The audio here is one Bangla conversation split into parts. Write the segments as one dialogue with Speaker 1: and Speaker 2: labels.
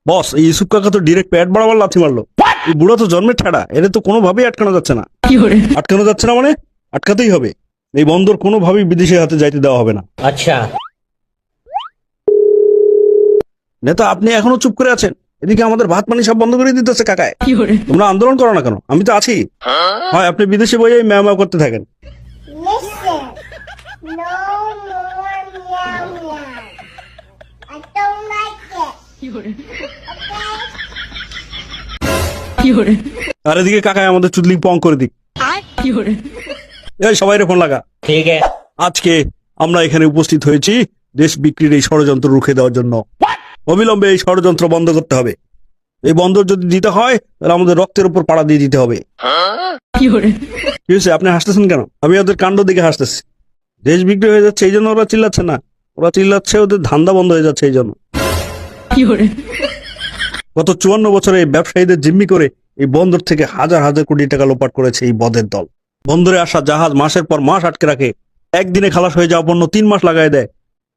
Speaker 1: বস, এই ইউসুফ কাকা তো ডিরেক্ট পেট বাড়াবার লাথি মারলো। এই বুড়া তো জন্মের ঠেড়া, এর তো কোনোভাবেই আটকানো যাচ্ছে না। আটকানো যাচ্ছে না মানে আটকাতেই হবে। এই বন্দর কোনোভাবেই বিদেশি হাতে যাইতে দেওয়া হবে না।
Speaker 2: আচ্ছা
Speaker 1: নেতা, আপনি এখনো চুপ করে আছেন? এদিকে আমাদের ভাত পানি সব বন্ধ করে দিতেছে কাকায়। তোমরা আন্দোলন করো না কেন? আমি তো আছি। হয় আপনি বিদেশে বইয়ে ম্যাও ম্যাও করতে থাকেন।
Speaker 3: Listen. No more meow meow. I don't like it.
Speaker 1: আর এদিকে কাকায় আমাদের চুদলি পং করে দিক। এই সবাই ফোন লাগা।
Speaker 2: ঠিক আছে।
Speaker 1: আজকে আমরা এখানে উপস্থিত হয়েছি দেশ বিক্রির এই ষড়যন্ত্র রুখে দেওয়ার জন্য। অবিলম্বে এই ষড়যন্ত্র বন্ধ করতে হবে। এই বন্দর যদি দিতে হয় তাহলে আমাদের রক্তের উপর পাড়া দিয়ে দিতে হবে। কি হয়েছে, আপনি হাসতেছেন কেন? আমি ওদের কাণ্ড দিকে হাসতেছি। দেশ বিক্রি হয়ে যাচ্ছে এই জন্য ওরা চিল্লাচ্ছে না, ওরা চিল্লাচ্ছে ওদের ধান্দা বন্ধ হয়ে যাচ্ছে এই জন্য। গত 54 বছরে এই ব্যবসায়ীদের জিম্মি করে এই বন্দর থেকে হাজার হাজার কোটি টাকা লোপাট করেছে এই বদের দল। বন্দরে আসা জাহাজ মাসের পর মাস আটকে রাখে। একদিনে খালাস হয়ে যাওয়া পণ্য 3 মাস লাগাই দেয়।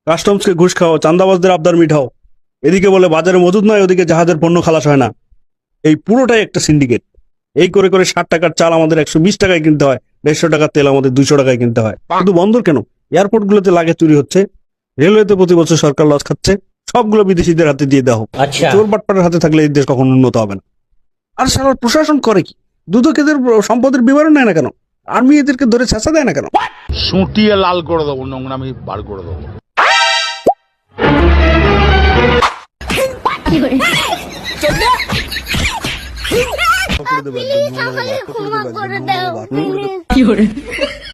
Speaker 1: কাস্টমসকে ঘুষ খাও, চান্দাবাজদের আবদার মিঠাও। এদিকে বলে বাজারে মজুদ নয়, ওদিকে জাহাজের পণ্য খালাস হয় না। এই পুরোটাই একটা সিন্ডিকেট। এই করে করে 60 টাকার চাল আমাদের 120 টাকায় কিনতে হয়, 150 টাকার তেল আমাদের 200 টাকায় কিনতে হয়। শুধু বন্দর কেন, এয়ারপোর্ট গুলোতে লাগে চুরি হচ্ছে, রেলওয়েতে প্রতি বছর সরকার লস খাচ্ছে। সবগুলো বিদেশিদের হাতে দিয়ে দেওয়া হোক।
Speaker 2: আচ্ছা
Speaker 1: চোর বাটপাটের হাতে থাকলে এই দেশ কখনো উন্নত হবে না। আর সারা প্রশাসন করে কি? দুদকেদের সম্পদের বিবরণ নেয় না কেন? আর্মি এদেরকে ধরে ছেঁচা দেয় না কেন?
Speaker 4: সুটিয়ে লাল করে দেবো, নোংরামি বার করে দেবো।
Speaker 3: Please, আমাকে ক্ষমা করে দাও, please.